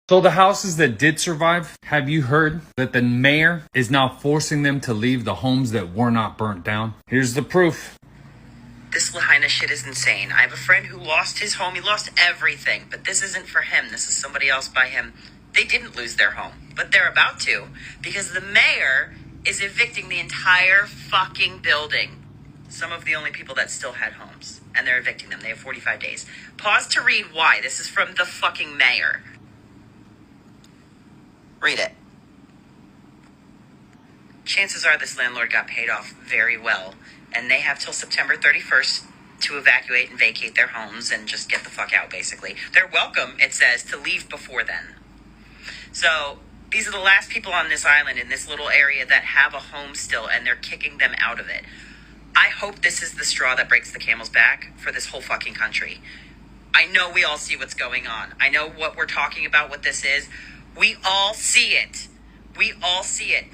So the houses that did survive, have you heard that the mayor is now forcing them to leave the homes that were not burnt down? Here's the proof. This Lahaina shit is insane. I have a friend who lost his home. He lost everything. But this isn't for him. This is somebody else by him. They didn't lose their home. But they're about to. Because the mayor is evicting the entire fucking building. Some of the only people that still had homes. And they're evicting them. They have 45 days. Pause to read why. This is from the fucking mayor. Read it. Chances are this landlord got paid off very well. And they have till September 31st to evacuate and vacate their homes and just get the fuck out, basically. They're welcome, it says, to leave before then. So these are the last people on this island in this little area that have a home still, and they're kicking them out of it. I hope this is the straw that breaks the camel's back for this whole fucking country. I know we all see what's going on. I know what we're talking about, what this is. We all see it. We all see it.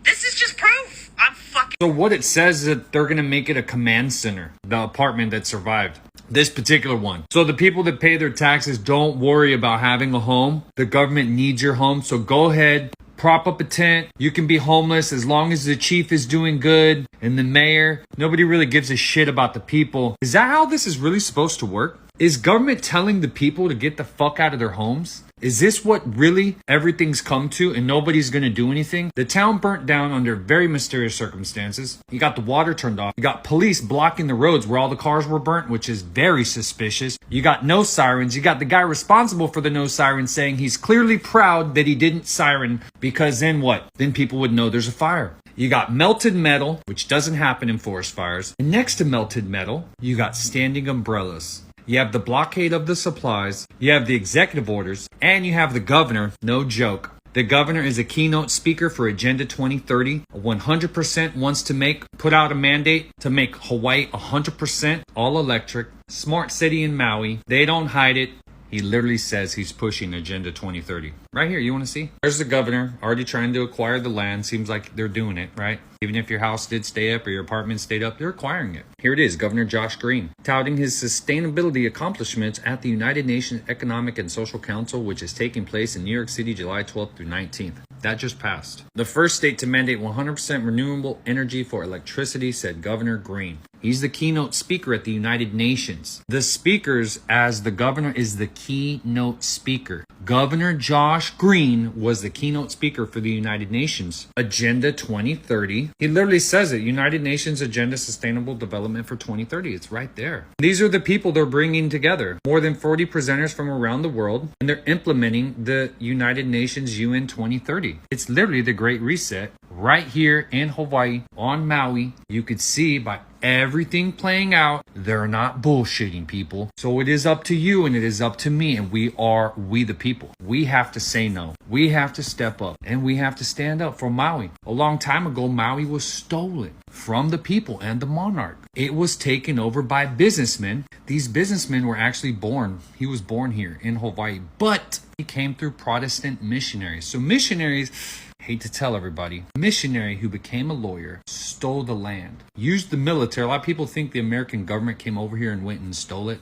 This is just proof. I'm fucking... So what it says is that they're going to make it a command center, the apartment that survived. This particular one. So the people that pay their taxes, don't worry about having a home. The government needs your home. So go ahead, prop up a tent. You can be homeless as long as the chief is doing good and the mayor. Nobody really gives a shit about the people. Is that how this is really supposed to work? Is government telling the people to get the fuck out of their homes? Is this what really everything's come to and nobody's going to do anything? The town burnt down under very mysterious circumstances. You got the water turned off. You got police blocking the roads where all the cars were burnt, which is very suspicious. You got no sirens. You got the guy responsible for the no sirens saying he's clearly proud that he didn't siren, because then what? Then people would know there's a fire. You got melted metal, which doesn't happen in forest fires. And next to melted metal, you got standing umbrellas. You have the blockade of the supplies, you have the executive orders, and you have the governor, no joke. The governor is a keynote speaker for Agenda 2030. 100% wants to put out a mandate to make Hawaii 100% all electric. Smart city in Maui. They don't hide it. He literally says he's pushing Agenda 2030. Right here, you want to see? There's the governor already trying to acquire the land. Seems like they're doing it, right? Even if your house did stay up or your apartment stayed up, they're acquiring it. Here it is, Governor Josh Green, touting his sustainability accomplishments at the United Nations Economic and Social Council, which is taking place in New York City, July 12th through 19th. That just passed. The first state to mandate 100% renewable energy for electricity, said Governor Green. He's the keynote speaker at the United Nations. The speakers, as the governor is the keynote speaker. Governor Josh Green was the keynote speaker for the United Nations. Agenda 2030. He literally says it. United Nations Agenda Sustainable Development for 2030. It's right there. These are the people they're bringing together. More than 40 presenters from around the world. And they're implementing the United Nations UN 2030. It's literally the Great Reset. Right here in Hawaii, on Maui, you could see by everything playing out, they're not bullshitting, people. So it is up to you and it is up to me, and we the people. We have to say no. We have to step up and we have to stand up for Maui. A long time ago, Maui was stolen from the people and the monarch. It was taken over by businessmen. These businessmen were actually born. He was born here in Hawaii, but he came through Protestant missionaries. So missionaries, hate to tell everybody, a missionary who became a lawyer stole the land, used the military. A lot of people think the American government came over here and went and stole it.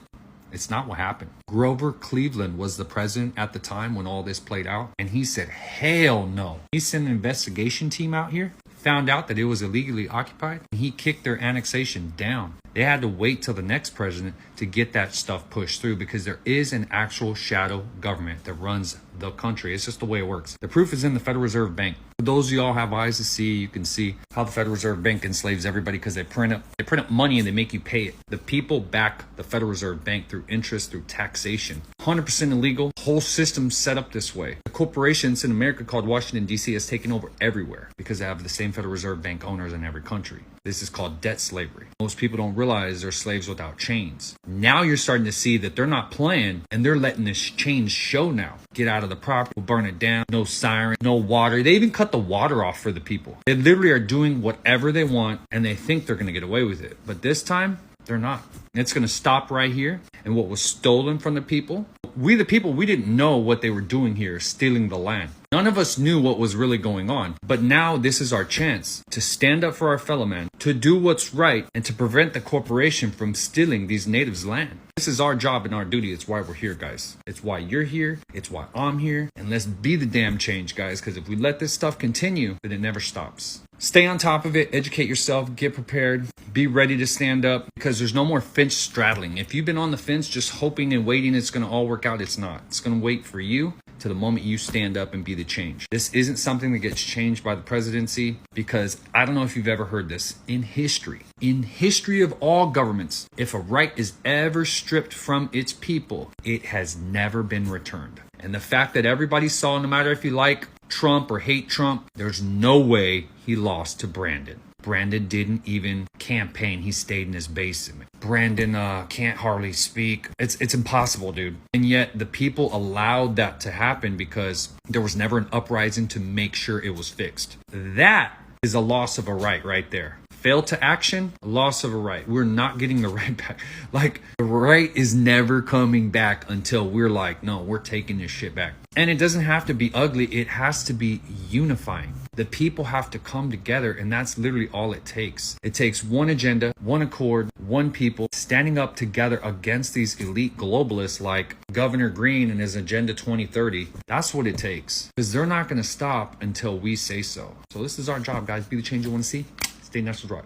It's not what happened. Grover Cleveland was the president at the time when all this played out, and he said, hell no. He sent an investigation team out here, found out that it was illegally occupied, and he kicked their annexation down. They had to wait till the next president to get that stuff pushed through, because there is an actual shadow government that runs the country. It's just the way it works. The proof is in the Federal Reserve Bank. For those of y'all have eyes to see, you can see how the Federal Reserve Bank enslaves everybody, because they print up money and they make you pay it. The people back the Federal Reserve Bank through interest, through taxation. 100% illegal. Whole system set up this way. The corporations in America called Washington, D.C. has taken over everywhere because they have the same Federal Reserve Bank owners in every country. This is called debt slavery. Most people don't realize they're slaves without chains. Now you're starting to see that they're not playing and they're letting this chains show now. Get out of the property, we'll burn it down, no siren, no water. They even cut the water off for the people. They literally are doing whatever they want and they think they're going to get away with it. But this time, they're not. It's going to stop right here. And what was stolen from the people, we the people, we didn't know what they were doing here, stealing the land. No. None of us knew what was really going on. But now this is our chance to stand up for our fellow man, to do what's right, and to prevent the corporation from stealing these natives' land. This is our job and our duty. It's why we're here, guys. It's why you're here. It's why I'm here. And let's be the damn change, guys, because if we let this stuff continue, then it never stops. Stay on top of it, educate yourself, get prepared, be ready to stand up, because there's no more fence straddling. If you've been on the fence just hoping and waiting it's going to all work out, it's not. It's going to wait for you to the moment you stand up and be the change. This isn't something that gets changed by the presidency, because I don't know if you've ever heard this. In history of all governments, if a right is ever stripped from its people, it has never been returned. And the fact that everybody saw, no matter if you like Trump or hate Trump, there's no way he lost to Brandon. Brandon didn't even campaign. He stayed in his basement. Brandon can't hardly speak. It's impossible, dude. And yet the people allowed that to happen because there was never an uprising to make sure it was fixed. That is a loss of a right there. Fail to action, loss of a right. We're not getting the right back. Like, the right is never coming back until we're like, no, we're taking this shit back. And it doesn't have to be ugly. It has to be unifying. The people have to come together, and that's literally all it takes. It takes one agenda, one accord, one people standing up together against these elite globalists like Governor Green and his Agenda 2030. That's what it takes, because they're not going to stop until we say so. So this is our job, guys. Be the change you want to see. Stay natural, right?